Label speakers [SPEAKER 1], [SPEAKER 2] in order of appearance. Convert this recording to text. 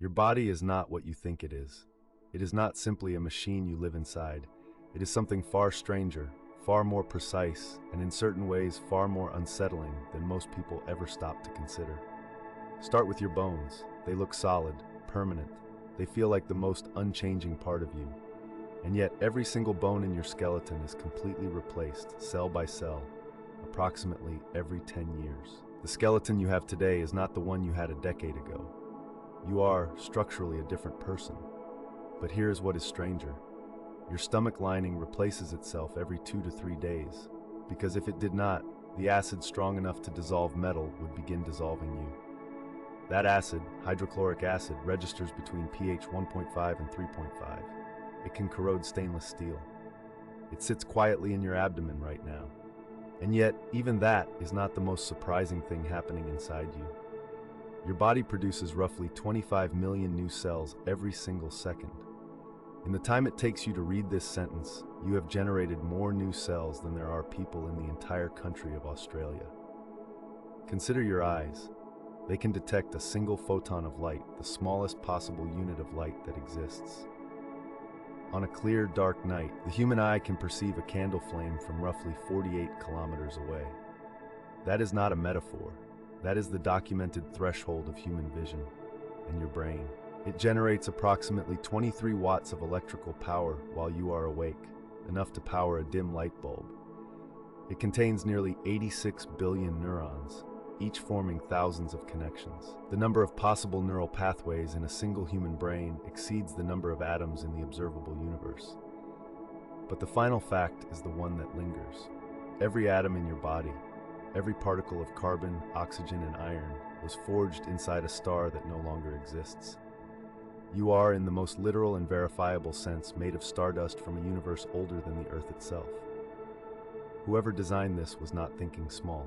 [SPEAKER 1] Your body is not what you think it is. It is not simply a machine you live inside. It is something far stranger, far more precise, and in certain ways far more unsettling than most people ever stop to consider. Start with your bones. They look solid, permanent. They feel like the most unchanging part of you. And yet every single bone in your skeleton is completely replaced, cell by cell, approximately every 10 years. The skeleton you have today is not the one you had a decade ago. You are, structurally, a different person. But here's what is stranger. Your stomach lining replaces itself every 2 to 3 days, because if it did not, the acid strong enough to dissolve metal would begin dissolving you. That acid, hydrochloric acid, registers between pH 1.5 and 3.5. It can corrode stainless steel. It sits quietly in your abdomen right now. And yet, even that is not the most surprising thing happening inside you. Your body produces roughly 25 million new cells every single second. In the time it takes you to read this sentence, you have generated more new cells than there are people in the entire country of Australia. Consider your eyes. They can detect a single photon of light, the smallest possible unit of light that exists. On a clear, dark night, the human eye can perceive a candle flame from roughly 48 kilometers away. That is not a metaphor. That is the documented threshold of human vision. And your brain. It generates approximately 23 watts of electrical power while you are awake, enough to power a dim light bulb. It contains nearly 86 billion neurons, each forming thousands of connections. The number of possible neural pathways in a single human brain exceeds the number of atoms in the observable universe. But the final fact is the one that lingers. Every atom in your body, every particle of carbon, oxygen, and iron was forged inside a star that no longer exists. You are, in the most literal and verifiable sense, made of stardust from a universe older than the Earth itself. Whoever designed this was not thinking small.